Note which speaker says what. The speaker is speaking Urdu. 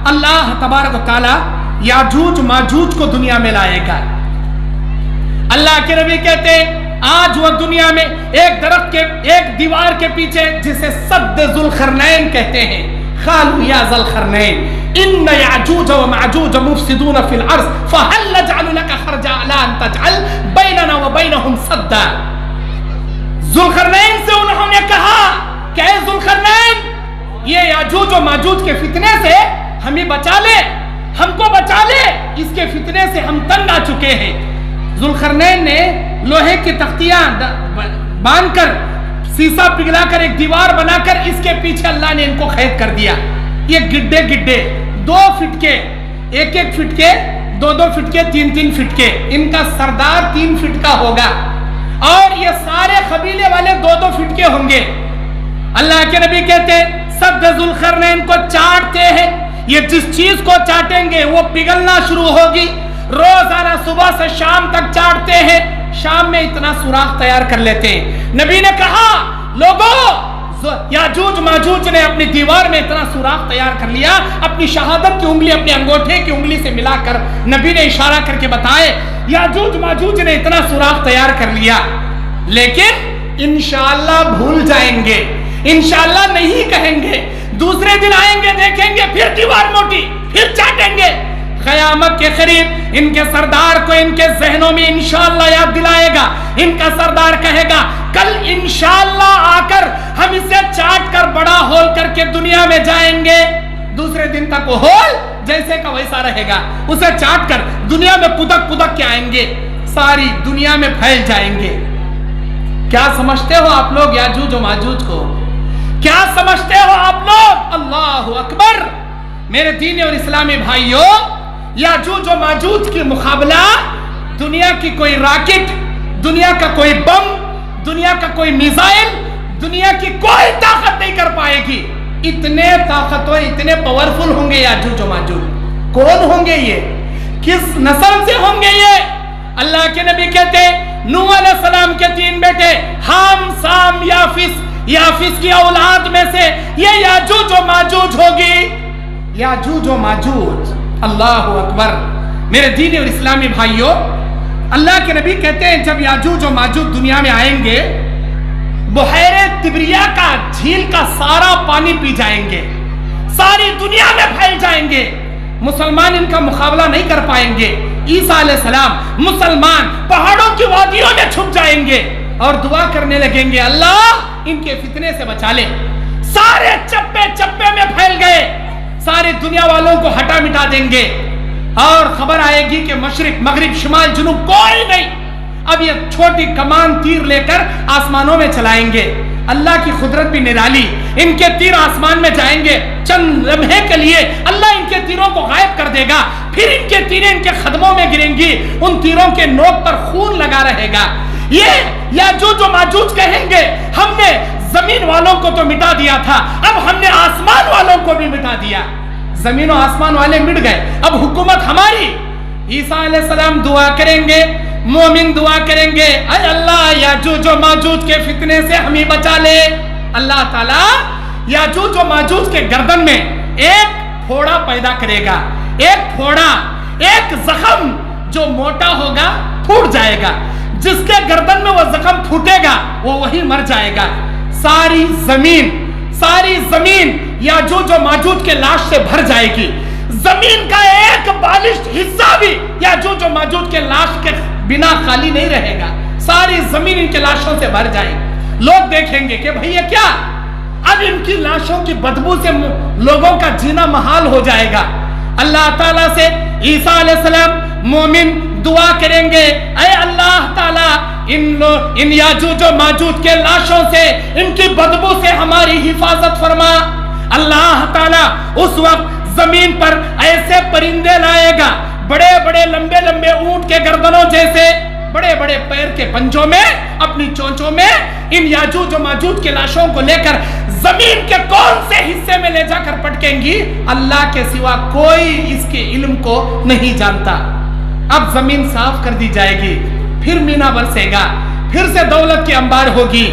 Speaker 1: اللہ تبارک و تعالی یاجوج ماجوج کو دنیا میں لائے گا۔ اللہ کے نبی کہتے ہیں آج وہ دنیا میں ایک درخت کے ایک دیوار کے پیچھے جسے سد ذوالقرنین کہتے ہیں، قالوا یا ذا القرنین ان یاجوج و ماجوج مفسدون فی الارض فهل نجعل لك خرجا على ان تجعل بیننا وبینہم سدا۔ ذوالقرنین سے انہوں نے کہا کہ اے ذوالقرنین، یہ یاجوج و ماجوج کے فتنے سے ہمیں بچا لے، ہم کو بچا لے، اس کے فتنے سے ہم تنگ آ چکے ہیں۔ ذوالقرنین نے لوہے کی تختیاں باندھ کر سیسا پگھلا کر ایک دیوار بنا کر اس کے پیچھے اللہ نے ان کو قید کر دیا۔ یہ گڈھے گڈھے 2 فٹ کے، 1 فٹ کے، 2 فٹ کے، 3 فٹ کے، ان کا سردار 3 فٹ کا ہوگا اور یہ سارے قبیلے والے 2 فٹ کے ہوں گے۔ اللہ کے نبی کہتے ہیں سد ذوالقرنین کو چاٹتے ہیں، یہ جس چیز کو چاٹیں گے وہ پگھلنا شروع ہوگی، روزانہ صبح سے شام تک چاٹتے ہیں، شام میں اتنا سوراخ تیار کر لیتے ہیں۔ نبی نے کہا لوگوں، یاجوج ماجوج نے اپنی دیوار میں اتنا سوراخ تیار کر لیا، اپنی شہادت کی انگلی اپنے انگوٹھے کی انگلی سے ملا کر نبی نے اشارہ کر کے بتائے یاجوج ماجوج نے اتنا سوراخ تیار کر لیا، لیکن انشاءاللہ بھول جائیں گے، انشاءاللہ نہیں کہیں گے، دوسرے دن آئیں گے دیکھیں گے پھر دیوار موٹی، پھر چاٹیں گے۔ قیامت کے قریب ان کے سردار کو ان کے ذہنوں میں انشاءاللہ یاد دلائے گا، ان کا سردار کہے گا کل انشاءاللہ آ کر ہم اسے چاٹ کر بڑا ہول کر کے دنیا میں جائیں گے۔ دوسرے دن تک وہ ہول جیسے کا ویسا رہے گا، اسے چاٹ کر دنیا میں پدک پدک کے آئیں گے، ساری دنیا میں پھیل جائیں گے۔ کیا سمجھتے ہو آپ لوگ یاجوج و ماجوج کو؟ کیا سمجھتے ہو آپ لوگ؟ اللہ اکبر! میرے دینی اور اسلامی بھائیوں، یاجوج و ماجوج کی مقابلہ دنیا کی کوئی راکٹ، دنیا کا کوئی بم، دنیا کا کوئی میزائل، دنیا کی کوئی طاقت نہیں کر پائے گی۔ اتنے طاقتور، اتنے پاورفل ہوں گے یاجوج و ماجوج۔ کون ہوں گے یہ؟ کس نسل سے ہوں گے یہ؟ اللہ کے نبی کہتے ہیں نوح علیہ السلام کے 3 بیٹے حام، سام، یافس کی اولاد میں سے یہ یاجوج و ماجوج ہوگی۔ یاجوج و ماجوج، اللہ اکبر! میرے دینی اور اسلامی بھائیوں، اللہ کے نبی کہتے ہیں جب یاجوج و ماجوج دنیا میں آئیں گے، بحیرہ طبریہ کا، جھیل کا سارا پانی پی جائیں گے، ساری دنیا میں پھیل جائیں گے، مسلمان ان کا مقابلہ نہیں کر پائیں گے۔ عیسیٰ علیہ السلام مسلمان پہاڑوں کی وادیوں میں چھپ جائیں گے اور دعا کرنے لگیں گے اللہ ان کے فتنے سے بچا لے۔ سارے چپے چپے میں پھیل گئے، ساری دنیا والوں کو ہٹا مٹا دیں گے اور خبر آئے گی کہ مشرق مغرب شمال جنوب کوئی نہیں، اب یہ چھوٹی کمان تیر لے کر آسمانوں میں چلائیں گے۔ اللہ کی قدرت بھی نرالی، ان کے تیر آسمان میں جائیں گے، چند لمحے کے لیے اللہ ان کے تیروں کو غائب کر دے گا، پھر ان کے تیریں ان کے قدموں میں گریں گی، ان تیروں کے نوک پر خون لگا رہے گا۔ یہ یاجوج و ماجوج کہیں گے ہم نے زمین والوں کو تو مٹا دیا تھا، اب ہم نے آسمان والوں کو بھی مٹا دیا۔ زمین و آسمان والے مٹ گئے، اب حکومت ہماری۔ عیسیٰ علیہ السلام دعا کریں گے، مومن دعا کریں گے اے اللہ یاجوج و ماجوج کے فتنے سے ہمیں بچا لے۔ اللہ تعالیٰ یاجوج و ماجوج کے گردن میں ایک پھوڑا پیدا کرے گا، ایک پھوڑا، ایک زخم جو موٹا ہوگا پھوٹ جائے گا، جس کے گردن میں وہ زخم پھوٹے گا وہ وہی مر جائے گا۔ ساری زمین یاجوج و ماجوج کے لاش سے بھر جائے گی، زمین کا ایک بالشت حصہ بھی یاجوج و ماجوج کے لاش کے بنا خالی نہیں رہے گا، ساری زمین ان کے لاشوں سے بھر جائے گی۔ لوگ دیکھیں گے کہ بھئی یہ کیا؟ اب ان کی لاشوں کی بدبو سے لوگوں کا جینا محال ہو جائے گا۔ اللہ تعالیٰ سے عیسیٰ علیہ السلام مومن دعا کریں گے اے اللہ تعالیٰ ان یاجوج و ماجوج کے لاشوں سے، ان کی بدبو سے ہماری حفاظت فرما۔ اللہ تعالیٰ اس وقت زمین پر ایسے پرندے لائے گا، بڑے بڑے لمبے لمبے اونٹ کے گردنوں جیسے، بڑے بڑے پیر کے پنجوں میں، اپنی چونچوں میں ان یاجوج و ماجوج کے لاشوں کو لے کر زمین کے کون سے حصے میں لے جا کر پٹکیں گی، اللہ کے سوا کوئی اس کے علم کو نہیں جانتا۔ اب زمین صاف کر دی جائے گی، پھر مینا برسے گا، پھر سے دولت کی انبار ہوگی۔